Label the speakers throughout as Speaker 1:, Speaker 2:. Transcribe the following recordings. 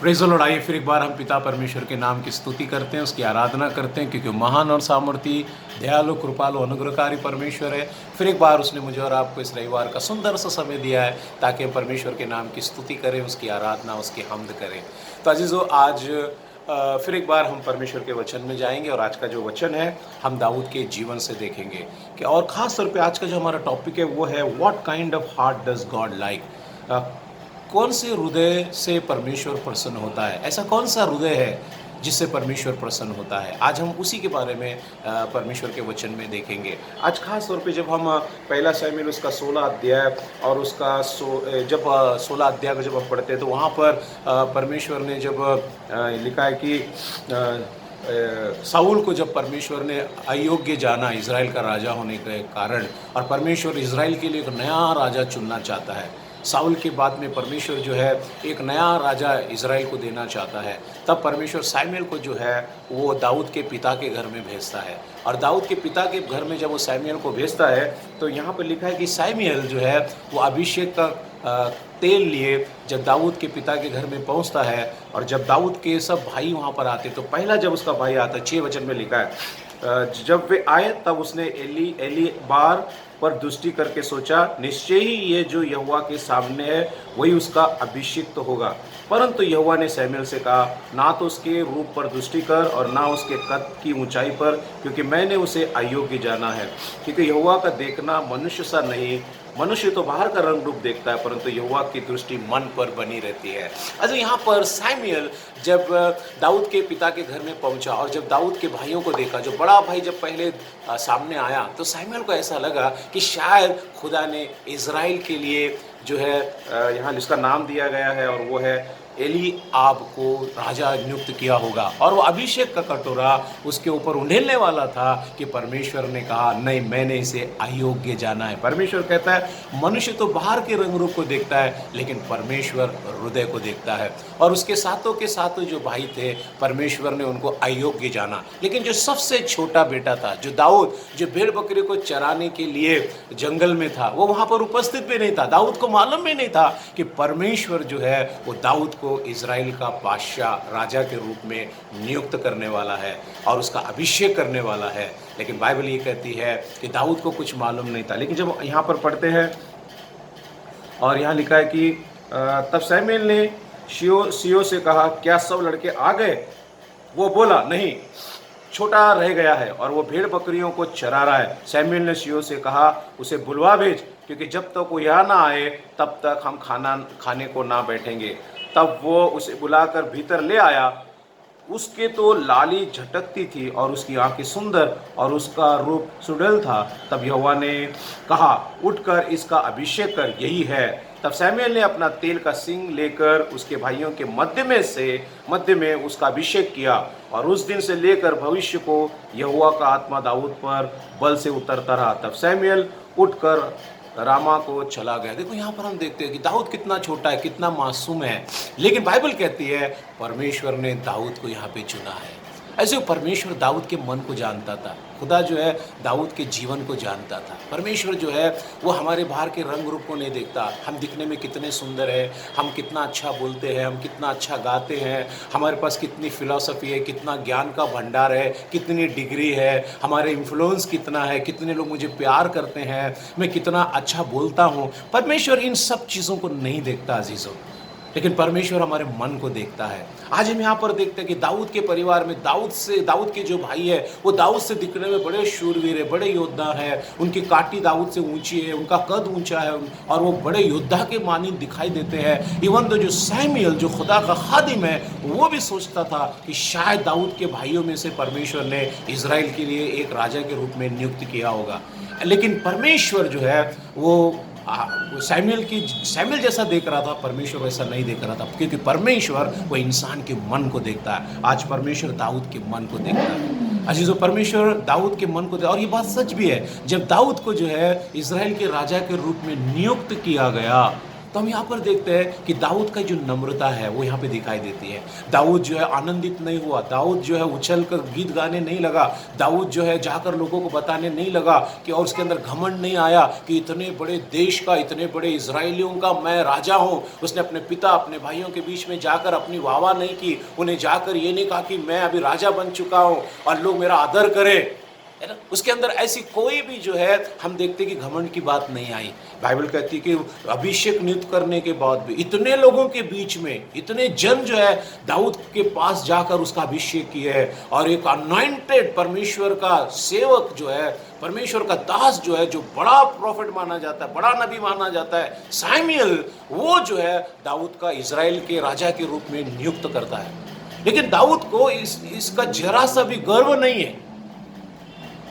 Speaker 1: Praise the lord. आइए फिर एक बार हम पिता परमेश्वर के नाम की स्तुति करते हैं, उसकी आराधना करते हैं, क्योंकि महान और सामर्थी, दयालु, कृपालु, अनुग्रहकारी परमेश्वर है। फिर एक बार उसने मुझे और आपको इस रविवार का सुंदर सा समय दिया है ताकि हम परमेश्वर के नाम की स्तुति करें, उसकी आराधना, उसकी हम्द करें। तो अजीज़ों, आज फिर एक बार हम परमेश्वर के वचन में जाएंगे और आज का जो वचन है हम दाऊद के जीवन से देखेंगे कि, और ख़ास तौर पे आज का जो हमारा टॉपिक है वो है what kind of heart does God like. कौन से हृदय से परमेश्वर प्रसन्न होता है, ऐसा कौन सा हृदय है जिससे परमेश्वर प्रसन्न होता है। आज हम उसी के बारे में परमेश्वर के वचन में देखेंगे। आज खास तौर पे जब हम पहला शमूएल उसका 16 अध्याय और उसका जब 16 अध्याय को जब हम पढ़ते हैं तो वहाँ पर परमेश्वर ने जब लिखा है कि साउल को जब परमेश्वर ने अयोग्य जाना इज़राइल का राजा होने के कारण, और परमेश्वर इज़राइल के लिए एक नया राजा चुनना चाहता है। साउल के बाद में परमेश्वर जो है एक नया राजा इज़राइल को देना चाहता है। तब परमेश्वर शमूएल को जो है वो दाऊद के पिता के घर में भेजता है, और दाऊद के पिता के घर में जब वो शमूएल को भेजता है तो यहाँ पर लिखा है कि शमूएल जो है वो अभिषेक का तेल लिए जब दाऊद के पिता के घर में पहुँचता है, और जब दाऊद के सब भाई वहाँ पर आते तो पहला जब उसका भाई आता है, 6 वचन में लिखा है, जब वे आए तब उसने एली बार पर दृष्टि करके सोचा, निश्चय ही ये जो यहोवा के सामने है वही उसका अभिषिक्त होगा। परंतु यहोवा ने शमूएल से कहा, ना तो उसके रूप पर दृष्टि कर और ना उसके कद की ऊंचाई पर, क्योंकि मैंने उसे अयोग्य जाना है। क्योंकि यहोवा का देखना मनुष्य सा नहीं, मनुष्य तो बाहर का रंग रूप देखता है, परंतु यहोवा की दृष्टि मन पर बनी रहती है। अच्छा, यहाँ पर शमूएल जब दाऊद के पिता के घर में पहुंचा और जब दाऊद के भाइयों को देखा, जो बड़ा भाई जब पहले सामने आया, तो शमूएल को ऐसा लगा कि शायद खुदा ने इज़राइल के लिए जो है यहाँ जिसका नाम दिया गया है और वो है एलीआब को राजा नियुक्त किया होगा, और वो अभिषेक का कटोरा उसके ऊपर उंडेलने वाला था कि परमेश्वर ने कहा, नहीं, मैंने इसे अयोग्य जाना है। परमेश्वर कहता है मनुष्य तो बाहर के रंग रूप को देखता है, लेकिन परमेश्वर हृदय को देखता है। और उसके सातों के सातों जो भाई थे, परमेश्वर ने उनको अयोग्य जाना, लेकिन जो सबसे छोटा बेटा था, जो दाऊद, जो भेड़ बकरी को चराने के लिए जंगल में था, वो वहाँ पर उपस्थित भी नहीं था। दाऊद को मालूम भी नहीं था कि परमेश्वर जो है वो दाऊद को इज़राइल का बादशाह, राजा के रूप में नियुक्त करने वाला है और उसका अभिषेक करने वाला है। लेकिन बाइबल ये कहती है कि दाऊद को कुछ मालूम नहीं था। लेकिन जब यहाँ पर पढ़ते हैं और यहाँ लिखा है कि तब शमूएल ने सियो से कहा, क्या सब लड़के आ गए? वो बोला, नहीं, छोटा रह गया है और वो भेड़ बकरियों को चरा रहा है। शमूएल ने सियो से कहा, उसे बुलवा भेज, क्योंकि जब तक वो यहाँ ना आए तब तक हम खाने को ना बैठेंगे। तब वो उसे बुलाकर भीतर ले आया। उसके तो लाली झटकती थी और उसकी आंखें सुंदर और उसका रूप सुडल था। तब यहोवा ने कहा, उठकर इसका अभिषेक कर, यही है। तब शमूएल ने अपना तेल का सिंग लेकर उसके भाइयों के मध्य में उसका अभिषेक किया, और उस दिन से लेकर भविष्य को यहोवा का आत्मा दाऊद पर बल से उतरता रहा। तब शमूएल उठकर रामा को चला गया। देखो, यहाँ पर हम देखते हैं कि दाऊद कितना छोटा है, कितना मासूम है, लेकिन बाइबल कहती है परमेश्वर ने दाऊद को यहाँ पे चुना है। ऐसे परमेश्वर दाऊद के मन को जानता था। खुदा जो है दाऊद के जीवन को जानता था। परमेश्वर जो है वो हमारे बाहर के रंग रूप को नहीं देखता, हम दिखने में कितने सुंदर है, हम कितना अच्छा बोलते हैं, हम कितना अच्छा गाते हैं, हमारे पास कितनी फिलॉसफी है, कितना ज्ञान का भंडार है, कितनी डिग्री है, हमारे इन्फ्लुएंस कितना है, कितने लोग मुझे प्यार करते हैं, मैं कितना अच्छा बोलता हूँ। परमेश्वर इन सब चीज़ों को नहीं देखता अजीज़ों, लेकिन परमेश्वर हमारे मन को देखता है। आज हम यहाँ पर देखते हैं कि दाऊद के परिवार में दाऊद के जो भाई है वो दाऊद से दिखने में बड़े शूरवीर है, बड़े योद्धा है, उनकी काठी दाऊद से ऊंची है, उनका कद ऊंचा है और वो बड़े योद्धा के मानी दिखाई देते हैं। इवन तो जो शमूएल, जो खुदा का खादिम है, वो भी सोचता था कि शायद दाऊद के भाइयों में से परमेश्वर ने इज़राइल के लिए एक राजा के रूप में नियुक्त किया होगा। लेकिन परमेश्वर जो है वो शमूएल जैसा देख रहा था, परमेश्वर वैसा नहीं देख रहा था, क्योंकि परमेश्वर वो इंसान के मन को देखता है। आज परमेश्वर दाऊद के मन को देखता है अजीजों, परमेश्वर दाऊद के मन को देखता है। और ये बात सच भी है, जब दाऊद को जो है इज़राइल के राजा के रूप में नियुक्त किया गया, तो हम यहाँ पर देखते हैं कि दाऊद का जो नम्रता है वो यहाँ पे दिखाई देती है। दाऊद जो है आनंदित नहीं हुआ, दाऊद जो है उछल कर गीत गाने नहीं लगा, दाऊद जो है जाकर लोगों को बताने नहीं लगा कि, और उसके अंदर घमंड नहीं आया कि इतने बड़े देश का, इतने बड़े इजराइलियों का मैं राजा हूँ। उसने अपने पिता, अपने भाइयों के बीच में जाकर अपनी वाहवाह नहीं की, उन्हें जाकर ये नहीं कहा कि मैं अभी राजा बन चुका हूँ और लोग मेरा आदर करें, है ना। उसके अंदर ऐसी कोई भी जो है हम देखते कि घमंड की बात नहीं आई। बाइबल कहती है कि अभिषेक नियुक्त करने के बाद भी इतने लोगों के बीच में इतने जन जो है दाऊद के पास जाकर उसका अभिषेक किया है, और एक अनॉइंटेड परमेश्वर का सेवक जो है, परमेश्वर का दास जो है, जो बड़ा प्रॉफिट माना जाता है, बड़ा नबी माना जाता है, सामुएल, वो जो है दाऊद का इजराइल के राजा के रूप में नियुक्त करता है। लेकिन दाऊद को इसका जरा सा भी गर्व नहीं है।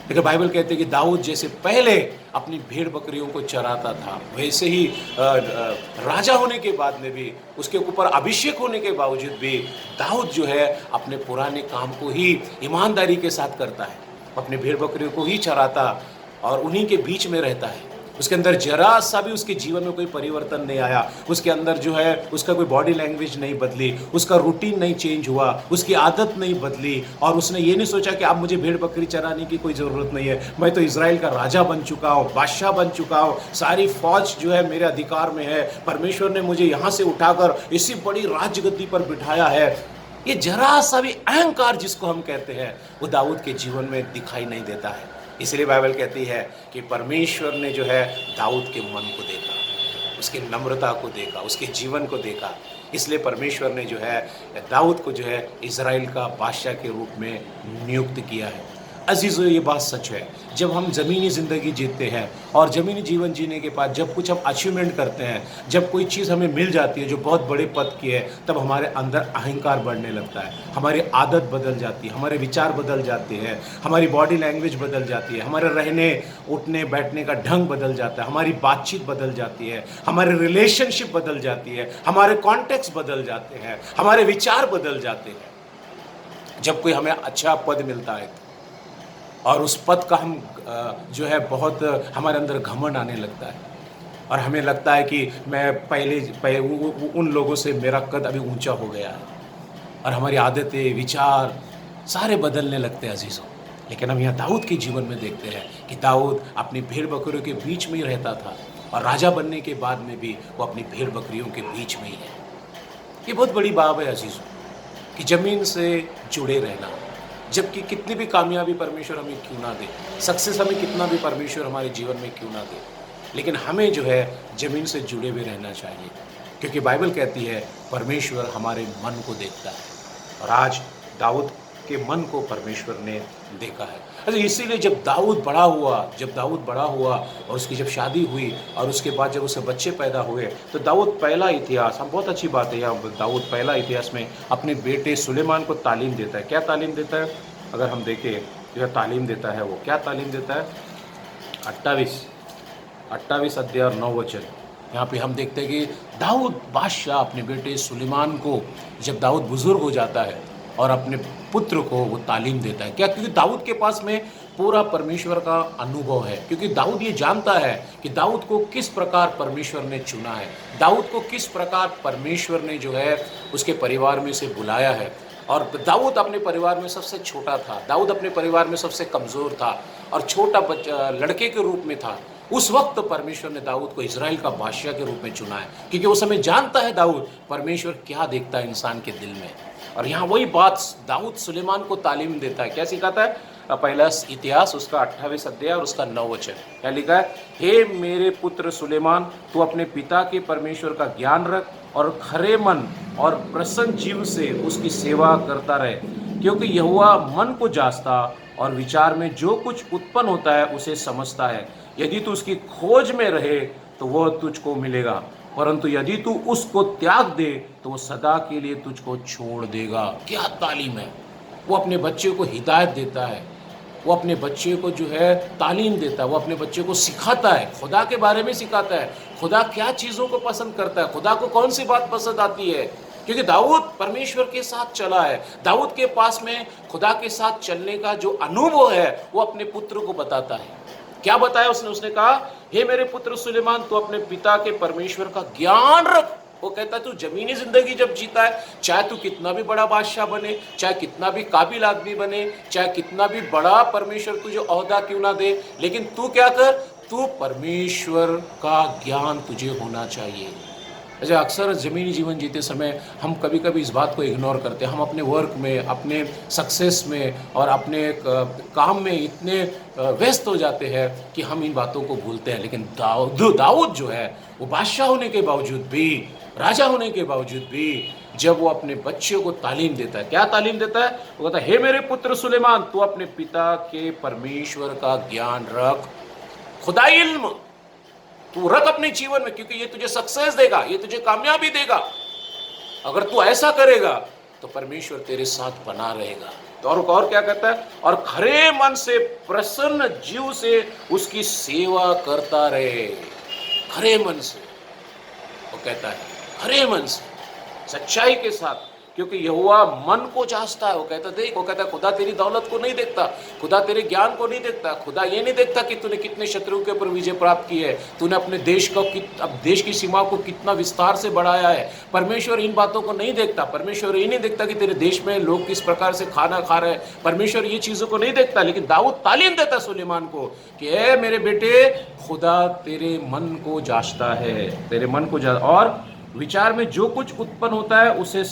Speaker 1: लेकिन बाइबल कहते हैं कि दाऊद जैसे पहले अपनी भेड़ बकरियों को चराता था, वैसे ही राजा होने के बाद में भी, उसके ऊपर अभिषेक होने के बावजूद भी दाऊद जो है अपने पुराने काम को ही ईमानदारी के साथ करता है, अपने भेड़ बकरियों को ही चराता और उन्हीं के बीच में रहता है। उसके अंदर जरा सा भी उसके जीवन में कोई परिवर्तन नहीं आया, उसके अंदर जो है उसका कोई बॉडी लैंग्वेज नहीं बदली, उसका रूटीन नहीं चेंज हुआ, उसकी आदत नहीं बदली, और उसने ये नहीं सोचा कि अब मुझे भेड़ बकरी चराने की कोई ज़रूरत नहीं है, मैं तो इजराइल का राजा बन चुका हूँ, बादशाह बन चुका हूँ, सारी फौज जो है मेरे अधिकार में है, परमेश्वर ने मुझे यहाँ से उठाकर इसी बड़ी राजगद्दी पर बिठाया है। ये जरा सा भी अहंकार जिसको हम कहते हैं वो दाऊद के जीवन में दिखाई नहीं देता है। इसलिए बाइबल कहती है कि परमेश्वर ने जो है दाऊद के मन को देखा, उसकी नम्रता को देखा, उसके जीवन को देखा, इसलिए परमेश्वर ने जो है दाऊद को जो है इजराइल का बादशाह के रूप में नियुक्त किया है। अजीज़ों, ये बात सच है, जब हम ज़मीनी ज़िंदगी जीते हैं और ज़मीनी जीवन जीने के बाद जब कुछ हम अचीवमेंट करते हैं, जब कोई चीज़ हमें मिल जाती है जो बहुत बड़े पद की है, तब हमारे अंदर अहंकार बढ़ने लगता है, हमारी आदत बदल जाती है, हमारे विचार बदल जाते हैं, हमारी बॉडी लैंग्वेज बदल जाती है, हमारे रहने उठने बैठने का ढंग बदल जाता है, हमारी बातचीत बदल जाती है, हमारे रिलेशनशिप बदल जाती है, हमारे कॉन्टेक्स्ट बदल जाते हैं, हमारे विचार बदल जाते हैं। जब कोई हमें अच्छा पद मिलता है और उस पद का हम जो है बहुत हमारे अंदर घमंड आने लगता है, और हमें लगता है कि मैं पहले उन लोगों से मेरा कद अभी ऊंचा हो गया है, और हमारी आदतें, विचार सारे बदलने लगते हैं अजीज़ों। लेकिन हम यहाँ दाऊद के जीवन में देखते हैं कि दाऊद अपनी भेड़ बकरियों के बीच में ही रहता था, और राजा बनने के बाद में भी वो अपनी भेड़ बकरियों के बीच में ही है। ये बहुत बड़ी बात है अजीज़ों कि ज़मीन से जुड़े रहना, जबकि कितनी भी कामयाबी परमेश्वर हमें क्यों ना दे, सक्सेस हमें कितना भी परमेश्वर हमारे जीवन में क्यों ना दे, लेकिन हमें जो है ज़मीन से जुड़े हुए रहना चाहिए, क्योंकि बाइबल कहती है परमेश्वर हमारे मन को देखता है, और आज दाऊद के मन को परमेश्वर ने देखा है। अच्छा, इसीलिए जब दाऊद बड़ा हुआ और उसकी जब शादी हुई और उसके बाद जब उसे बच्चे पैदा हुए, तो दाऊद पहला इतिहास, हम बहुत अच्छी बात है यहाँ, दाऊद पहला इतिहास में अपने बेटे सुलेमान को तालीम देता है। क्या तालीम देता है? अगर हम देखें जो तालीम देता है, वो क्या तालीम देता है? 28 अध्याय और 9 वचन, यहाँ पे हम देखते हैं कि दाऊद बादशाह अपने बेटे सुलेमान को, जब दाऊद बुजुर्ग हो जाता है और अपने पुत्र को वो तालीम देता है। क्या? क्योंकि दाऊद के पास में पूरा परमेश्वर का अनुभव है, क्योंकि दाऊद ये जानता है कि दाऊद को किस प्रकार परमेश्वर ने चुना है, दाऊद को किस प्रकार परमेश्वर ने जो है उसके परिवार में से बुलाया है। और दाऊद अपने परिवार में सबसे छोटा था, दाऊद अपने परिवार में सबसे कमज़ोर था और छोटा लड़के के रूप में था। उस वक्त परमेश्वर ने दाऊद को इजराइल का बादशाह के रूप में चुना है, क्योंकि उस समय जानता है दाऊद परमेश्वर क्या देखता है इंसान के दिल में। और यहाँ वही बात दाऊद सुलेमान को तालीम देता है। क्या सिखाता है? पहला इतिहास उसका 28 अध्याय और उसका 9 वचन, क्या लिखा है? हे मेरे पुत्र सुलेमान, तू अपने पिता के परमेश्वर का ज्ञान रख और खरे मन और प्रसन्न जीव से उसकी सेवा करता रहे, क्योंकि यहोवा मन को जांचता और विचार में जो कुछ उत्पन्न होता है उसे समझता है। यदि तू उसकी खोज में रहे तो वह तुझको मिलेगा, परंतु यदि तू उसको त्याग दे तो वो सदा के लिए तुझको छोड़ देगा। क्या तालीम है! वो अपने बच्चे को हिदायत देता है, वो अपने बच्चे को जो है तालीम देता है, वो अपने बच्चे को सिखाता है, खुदा के बारे में सिखाता है, खुदा क्या चीज़ों को पसंद करता है, खुदा को कौन सी बात पसंद आती है। क्योंकि दाऊद परमेश्वर के साथ चला है, दाऊद के पास में खुदा के साथ चलने का जो अनुभव है वो अपने पुत्र को बताता है। क्या बताया उसने? उसने कहा हे मेरे पुत्र सुलेमान, तू अपने पिता के परमेश्वर का ज्ञान रख। वो कहता है तू जमीनी जिंदगी जब जीता है, चाहे तू कितना भी बड़ा बादशाह बने, चाहे कितना भी काबिल आदमी बने, चाहे कितना भी बड़ा परमेश्वर तुझे ओहदा क्यों ना दे, लेकिन तू क्या कर, तू परमेश्वर का ज्ञान तुझे होना चाहिए। अच्छा, अक्सर ज़मीनी जीवन जीते समय हम कभी कभी इस बात को इग्नोर करते हैं। हम अपने वर्क में, अपने सक्सेस में और अपने काम में इतने व्यस्त हो जाते हैं कि हम इन बातों को भूलते हैं। लेकिन दाऊद जो है, वो बादशाह होने के बावजूद भी, राजा होने के बावजूद भी, जब वो अपने बच्चों को तालीम देता है, क्या तालीम देता है? वो कहता है, हे मेरे पुत्र सुलेमान, तू अपने पिता के परमेश्वर का ज्ञान रख। खुदा इल्म तू रख अपने जीवन में, क्योंकि ये तुझे सक्सेस देगा, ये तुझे कामयाबी देगा। अगर तू ऐसा करेगा तो परमेश्वर तेरे साथ बना रहेगा। तो और क्या कहता है? और खरे मन से, प्रसन्न जीव से उसकी सेवा करता रहे। खरे मन से, वो कहता है खरे मन से, सच्चाई के साथ, क्योंकि यहोवा मन को जांचता है। वो कहता है खुदा तेरी दौलत को नहीं देखता, खुदा तेरे ज्ञान को नहीं देखता, खुदा ये नहीं देखता कि तूने कितने शत्रुओं के ऊपर विजय प्राप्त की है, तूने अपने देश को अब देश की सीमा को कितना विस्तार से बढ़ाया है। परमेश्वर इन बातों को नहीं देखता। परमेश्वर ये नहीं देखता कि तेरे देश में लोग किस प्रकार से खाना खा रहे हैं। परमेश्वर ये चीज़ों को नहीं देखता। लेकिन दाऊद तालीम देता सुलेमान को कि ए मेरे बेटे, खुदा तेरे मन को जांचता है, तेरे मन को और विचार में जो कुछ उत्पन्न होता है उसे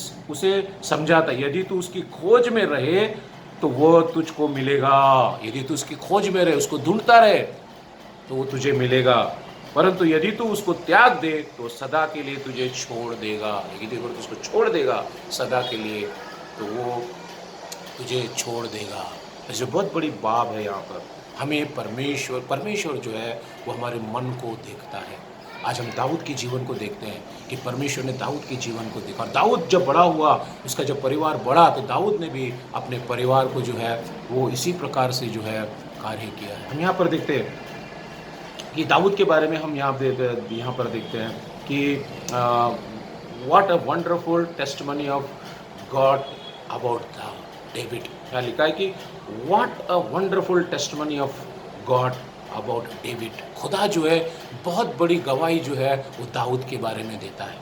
Speaker 1: समझाता है। यदि तू उसकी खोज में रहे तो वो तुझको मिलेगा। यदि तू उसकी खोज में रहे, उसको ढूंढता रहे, तो वो तुझे मिलेगा। परंतु यदि तू उसको त्याग दे तो सदा के लिए तुझे छोड़ देगा। यदि अगर तू उसको छोड़ देगा सदा के लिए, तो वो तुझे छोड़ देगा। ऐसे बहुत बड़ी बात है यहाँ पर। हमें परमेश्वर जो है वो हमारे मन को देखता है। आज हम दाऊद के जीवन को देखते हैं कि परमेश्वर ने दाऊद के जीवन को देखा। और दाऊद जब बड़ा हुआ, उसका जब परिवार बढ़ा, तो दाऊद ने भी अपने परिवार को जो है वो इसी प्रकार से जो है कार्य किया है। हम यहाँ पर देखते हैं कि दाऊद के बारे में हम यहाँ पर देखते हैं कि what a wonderful testimony of God about David. यहाँ लिखा है कि what a wonderful testimony of God about David. खुदा जो है बहुत बड़ी गवाही जो है वो दाऊद के बारे में देता है।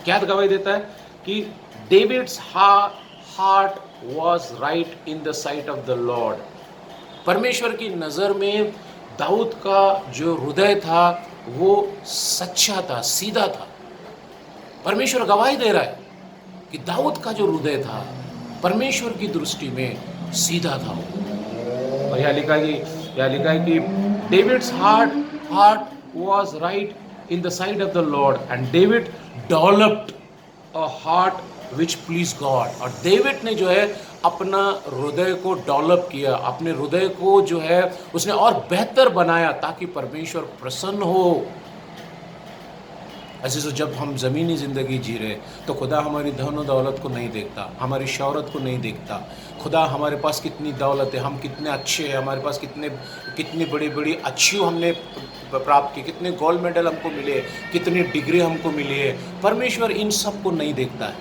Speaker 1: क्या गवाही देता है? कि David's heart was right in the site of the Lord. परमेश्वर की नज़र में दाऊद का जो हृदय था वो सच्चा था, सीधा था। परमेश्वर गवाही दे रहा है कि दाऊद का जो हृदय था परमेश्वर की दृष्टि में सीधा था। और यहाँ लिखा है कि David's heart was right in the sight of the Lord, and David developed a heart which pleased God। और डेविड ने जो है अपना हृदय को डेवलप किया, अपने हृदय को जो है उसने और बेहतर बनाया ताकि परमेश्वर प्रसन्न हो। ऐसे तो जब हम ज़मीनी ज़िंदगी जी रहे तो खुदा हमारी धन और दौलत को नहीं देखता, हमारी शौहरत को नहीं देखता। खुदा हमारे पास कितनी दौलत है, हम कितने अच्छे हैं, हमारे पास कितनी बड़ी बड़ी अचीव हमने प्राप्त की, कितने गोल्ड मेडल हमको मिले, कितनी डिग्री हमको मिली है। परमेश्वर इन सब को नहीं देखता है,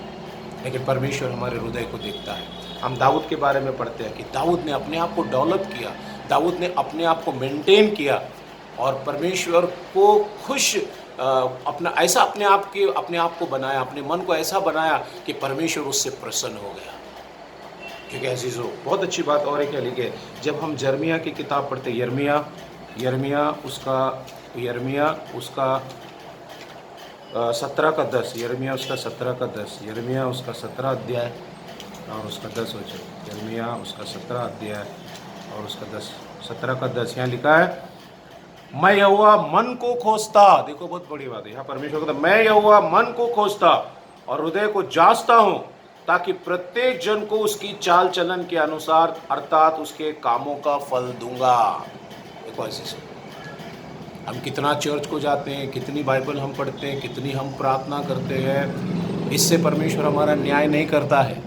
Speaker 1: लेकिन परमेश्वर हमारे हृदय को देखता है। हम दाऊद के बारे में पढ़ते हैं कि दाऊद ने अपने आप को डेवलप किया, दाऊद ने अपने आप को मेंटेन किया और परमेश्वर को खुश अपने आप को बनाया, अपने मन को ऐसा बनाया कि परमेश्वर उससे प्रसन्न हो गया। क्योंकि अजीज़ों, बहुत अच्छी बात और है क्या लिखे, जब हम यिर्मयाह की किताब पढ़ते, यिर्मयाह उसका 17 का 10, यिर्मयाह उसका 17 का 10, यिर्मयाह उसका 17 अध्याय और उसका 10 वचन, यिर्मयाह उसका 17 अध्याय और उसका 10, 17 का 10 यहाँ लिखा है, मैं यहोवा मन को खोजता। देखो बहुत बड़ी बात है, यहाँ परमेश्वर कहता, मैं यहोवा मन को खोजता और हृदय को जांचता हूँ, ताकि प्रत्येक जन को उसकी चाल चलन के अनुसार अर्थात उसके कामों का फल दूंगा। देखो ऐसे से हम कितना चर्च को जाते हैं, कितनी बाइबल हम पढ़ते हैं, कितनी हम प्रार्थना करते हैं, इससे परमेश्वर हमारा न्याय नहीं करता है।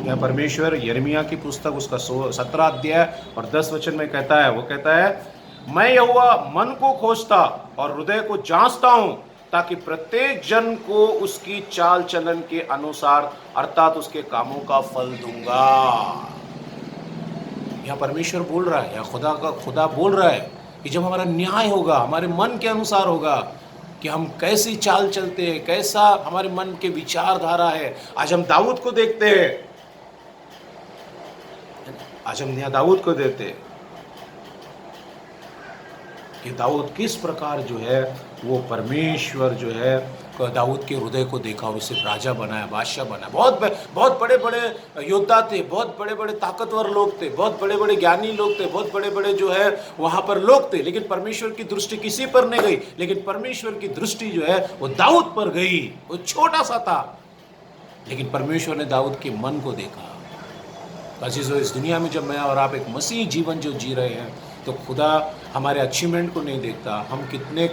Speaker 1: क्या परमेश्वर यिर्मयाह की पुस्तक उसका 17 अध्याय और 10 वचन में कहता है, वो कहता है, मैं यहोवा मन को खोजता और हृदय को जांचता हूं, ताकि प्रत्येक जन को उसकी चाल चलन के अनुसार अर्थात उसके कामों का फल दूंगा। यह परमेश्वर बोल रहा है, या खुदा बोल रहा है कि जब हमारा न्याय होगा, हमारे मन के अनुसार होगा कि हम कैसी चाल चलते हैं, कैसा हमारे मन के विचारधारा है। आज हम दाऊद को देखते हैं, आज हम यहाँ दाऊद को देखते हैं कि दाऊद किस प्रकार जो है वो परमेश्वर जो है दाऊद के हृदय को देखा और उसे राजा बनाया, बादशाह बनाया। बहुत बड़े बड़े योद्धा थे, बहुत बड़े बड़े ताकतवर लोग थे, बहुत बड़े बड़े ज्ञानी लोग थे, बहुत बड़े बड़े जो है वहाँ पर लोग थे, लेकिन परमेश्वर की दृष्टि किसी पर नहीं गई। लेकिन परमेश्वर की दृष्टि जो है वो दाऊद पर गई। वो छोटा सा था, लेकिन परमेश्वर ने दाऊद के मन को देखा। अजीजों, इस दुनिया में जब मैं और आप एक मसीह जीवन जो जी रहे हैं, तो खुदा हमारे अचीवमेंट को नहीं देखता, हम कितने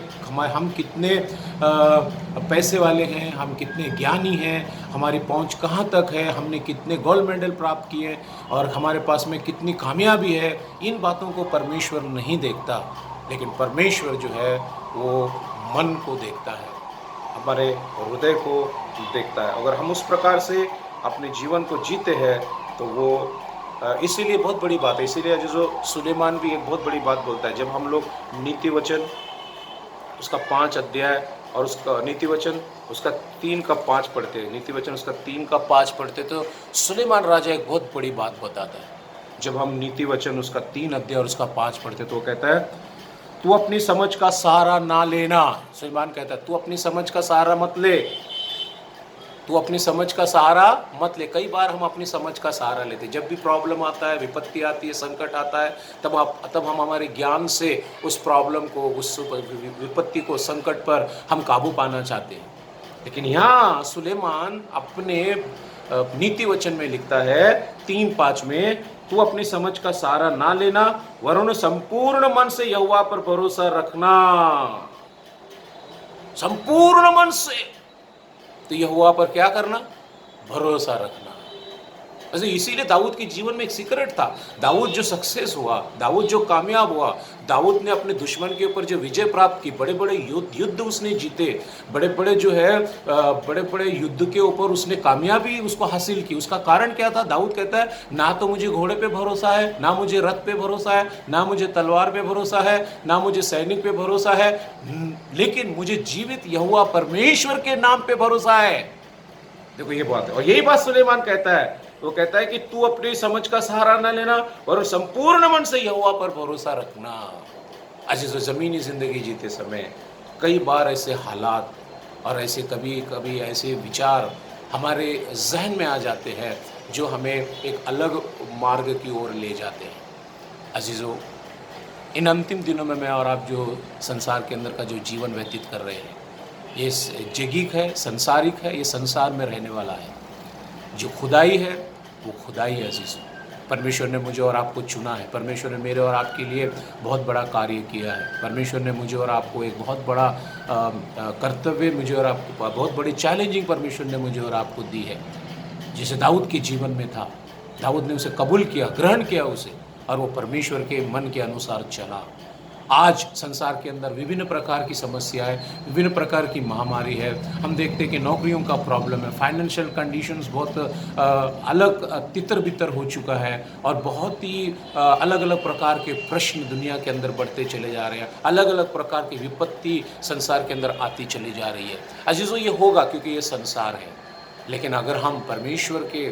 Speaker 1: पैसे वाले हैं, हम कितने ज्ञानी हैं, हमारी पहुंच कहाँ तक है, हमने कितने गोल्ड मेडल प्राप्त किए और हमारे पास में कितनी कामयाबी है। इन बातों को परमेश्वर नहीं देखता, लेकिन परमेश्वर जो है वो मन को देखता है, हमारे हृदय को देखता है। अगर हम उस प्रकार से अपने जीवन को जीते हैं तो वो इसीलिए बहुत बड़ी बात है। इसीलिए जो सुलेमान भी एक बहुत बड़ी बात बोलता है। जब हम लोग नीति वचन उसका 5 अध्याय और उसका नीति वचन उसका 3 का 5 पढ़ते हैं, नीति वचन उसका 3 का 5 पढ़ते, तो सुलेमान राजा एक बहुत बड़ी बात बताता है। जब हम नीति वचन उसका 3 अध्याय और उसका 5 पढ़ते तो वो कहता है, तू अपनी समझ का सहारा ना लेना। सुलेमान कहता है, तू अपनी समझ का सहारा मत ले, तू अपनी समझ का सहारा मत ले। कई बार हम अपनी समझ का सहारा लेते, जब भी प्रॉब्लम आता है, विपत्ति आती है, संकट आता है, तब हम हमारे ज्ञान से उस प्रॉब्लम को, उस विपत्ति को, संकट पर हम काबू पाना चाहते हैं। लेकिन यहाँ सुलेमान अपने नीति वचन में लिखता है 3:5 में, तू अपनी समझ का सहारा ना लेना, वरन संपूर्ण मन से यहोवा पर भरोसा रखना। संपूर्ण मन से तो यहोवा पर क्या करना? भरोसा रखना। वैसे इसीलिए दाऊद के जीवन में एक सीक्रेट था। दाऊद जो सक्सेस हुआ, दाऊद जो कामयाब हुआ, दाऊद ने अपने दुश्मन के ऊपर जो विजय प्राप्त की, बड़े बड़े युद्ध उसने जीते, बड़े बड़े युद्ध के ऊपर उसने कामयाबी उसको हासिल की। उसका कारण क्या था? दाऊद कहता है, ना तो मुझे घोड़े पे भरोसा है, ना मुझे रथ पे भरोसा है, ना मुझे तलवार पे भरोसा है, ना मुझे सैनिक पे भरोसा है, लेकिन मुझे जीवित यहोवा परमेश्वर के नाम पे भरोसा है। देखो ये बात है, और यही बात सुलेमान कहता है। वो कहता है कि तू अपनी समझ का सहारा ना लेना और संपूर्ण मन से यहोवा पर भरोसा रखना। अजीजों, ज़मीनी ज़िंदगी जीते समय कई बार ऐसे हालात और ऐसे कभी ऐसे विचार हमारे जहन में आ जाते हैं जो हमें एक अलग मार्ग की ओर ले जाते हैं। अजीजों, इन अंतिम दिनों में मैं और आप जो संसार के अंदर का जो जीवन व्यतीत कर रहे हैं, ये जैगिक है, संसारिक है, ये संसार में रहने वाला है। जो खुदाई है वो खुदाई है। अजीज़ों, परमेश्वर ने मुझे और आपको चुना है, परमेश्वर ने मेरे और आपके लिए बहुत बड़ा कार्य किया है, परमेश्वर ने मुझे और आपको एक बहुत बड़ा कर्तव्य, मुझे और आपको बहुत बड़ी चैलेंजिंग परमेश्वर ने मुझे और आपको दी है, जिसे दाऊद के जीवन में था। दाऊद ने उसे कबूल किया, ग्रहण किया उसे, और वो परमेश्वर के मन के अनुसार चला। आज संसार के अंदर विभिन्न प्रकार की समस्याएं, विभिन्न प्रकार की महामारी है। हम देखते हैं कि नौकरियों का प्रॉब्लम है, फाइनेंशियल कंडीशंस बहुत अलग तितर बितर हो चुका है, और बहुत ही अलग अलग प्रकार के प्रश्न दुनिया के अंदर बढ़ते चले जा रहे हैं। अलग अलग प्रकार की विपत्ति संसार के अंदर आती चली जा रही है। अजीजों, ये होगा क्योंकि ये संसार है, लेकिन अगर हम परमेश्वर के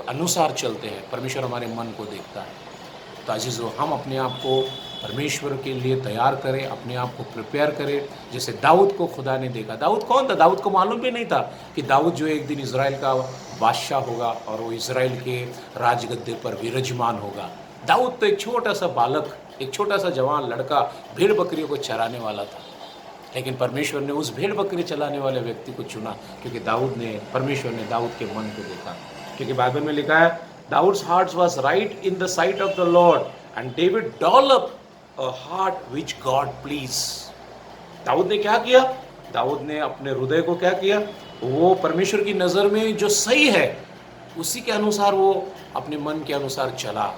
Speaker 1: अनुसार चलते हैं, परमेश्वर हमारे मन को देखता है। तो अजीजों, हम अपने आप को परमेश्वर के लिए तैयार करें, अपने आप को प्रिपेयर करें, जैसे दाऊद को खुदा ने देखा। दाऊद कौन था? दाऊद को मालूम भी नहीं था कि दाऊद जो एक दिन इज़राइल का बादशाह होगा और वो इज़राइल के राजगद्दे पर विराजमान होगा। दाऊद तो एक छोटा सा बालक, एक छोटा सा जवान लड़का, भेड़ बकरियों को चराने वाला था, लेकिन परमेश्वर ने उस भेड़ बकरी चलाने वाले व्यक्ति को चुना, क्योंकि परमेश्वर ने दाऊद के मन को देखा। क्योंकि बाइबल में लिखा है, David's heart was right in the sight of the Lord, and David developed a heart which God pleased. Dawood ने क्या किया? दाऊद ने अपने हृदय को क्या किया? वो परमेश्वर की नज़र में जो सही है उसी के अनुसार वो अपने मन के अनुसार चला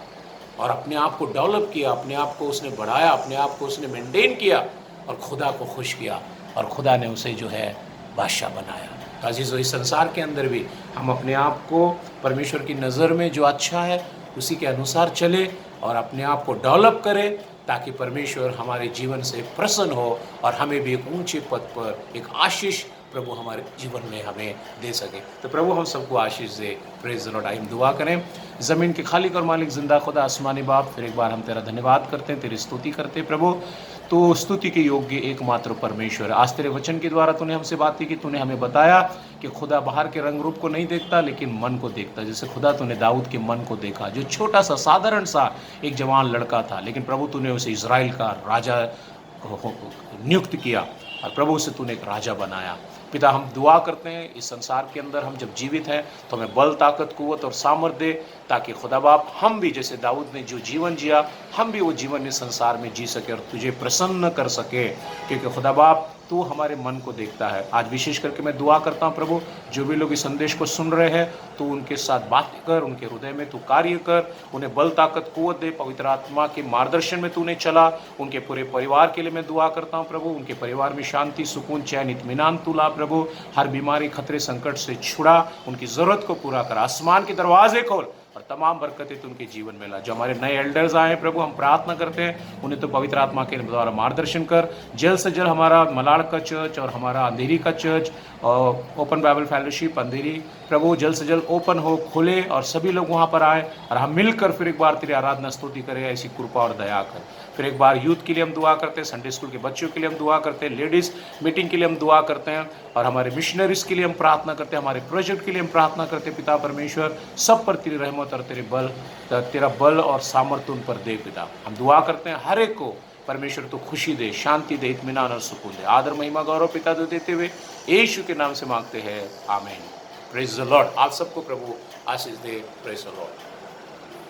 Speaker 1: और अपने आप को डेवलप किया, अपने आप को उसने बढ़ाया, अपने आप को उसने मेंटेन किया और खुदा को खुश किया, और खुदा ने उसे जो है बादशाह बनाया। तो अजीज़ों, इस संसार के अंदर भी हम अपने आप को परमेश्वर की नज़र में जो अच्छा है उसी के अनुसार चले और अपने आप को डेवलप करें, ताकि परमेश्वर हमारे जीवन से प्रसन्न हो और हमें भी एक ऊंचे पद पर एक आशीष प्रभु हमारे जीवन में हमें दे सके। तो प्रभु हम सबको आशीष दे। Praise the lord. आइए हम दुआ करें। ज़मीन के खालिक और मालिक जिंदा खुदा आसमानी बाप, फिर एक बार हम तेरा धन्यवाद करते हैं, तेरी स्तुति करते हैं प्रभु। तो स्तुति के योग्य एकमात्र परमेश्वर। आज तेरे वचन के द्वारा तूने हमसे बातें की, तूने हमें बताया कि खुदा बाहर के रंग रूप को नहीं देखता लेकिन मन को देखता। जैसे खुदा तूने दाऊद के मन को देखा, जो छोटा सा साधारण सा एक जवान लड़का था, लेकिन प्रभु तूने उसे इज़राइल का राजा नियुक्त किया और प्रभु उसे तूने एक राजा बनाया। पिता हम दुआ करते हैं इस संसार के अंदर हम जब जीवित हैं तो हमें बल, ताकत, कुव्वत और सामर्थ्य दे, ताकि खुदा बाप हम भी जैसे दाऊद ने जो जीवन जिया हम भी वो जीवन इस संसार में जी सके और तुझे प्रसन्न कर सके, क्योंकि खुदा बाप तू हमारे मन को देखता है। आज विशेष करके मैं दुआ करता हूँ प्रभु, जो भी लोग इस संदेश को सुन रहे हैं तो उनके साथ बात कर, उनके हृदय में तू कार्य कर, उन्हें बल, ताकत, कुव्वत दे। पवित्र आत्मा के मार्गदर्शन में तूने चला। उनके पूरे परिवार के लिए मैं दुआ करता हूँ प्रभु, उनके परिवार में शांति, सुकून, चैन, इत्मीनान तू ला प्रभु। हर बीमारी, खतरे, संकट से छुड़ा, उनकी ज़रूरत को पूरा कर, आसमान के दरवाजे खोल और तमाम बरकतें तो उनके जीवन में ला। जो हमारे नए एल्डर्स आए प्रभु, हम प्रार्थना करते हैं उन्हें तो पवित्र आत्मा के द्वारा मार्गदर्शन कर। जल्द से जल्द हमारा मलाड़ का चर्च और हमारा अंधेरी का चर्च और ओपन बाइबल फेलोशिप अंधेरी प्रभु जल्द से जल्द ओपन हो, खुले और सभी लोग वहाँ पर आए और हम मिलकर फिर एक बार तेरी आराधना स्तुति करें। ऐसी कृपा और दया कर। फिर एक बार यूथ के लिए हम दुआ करते हैं, संडे स्कूल के बच्चों के लिए हम दुआ करते हैं, लेडीज़ मीटिंग के लिए हम दुआ करते हैं और हमारे मिशनरीज के लिए हम प्रार्थना करते हैं, हमारे प्रोजेक्ट के लिए हम प्रार्थना करते हैं। पिता परमेश्वर सब पर तेरी रहमत और तेरा बल और सामर्थ्य उन पर दे। पिता हम दुआ करते हैं हर एक को परमेश्वर तो खुशी दे, शांति दे, इत्मीनान और सुकून दे। आदर, महिमा, गौरव पिता दो देते हुए यीशु के नाम से मांगते हैं, आमीन। Praise the lord. आप सबको प्रभु आशीष दे। Praise the Lord.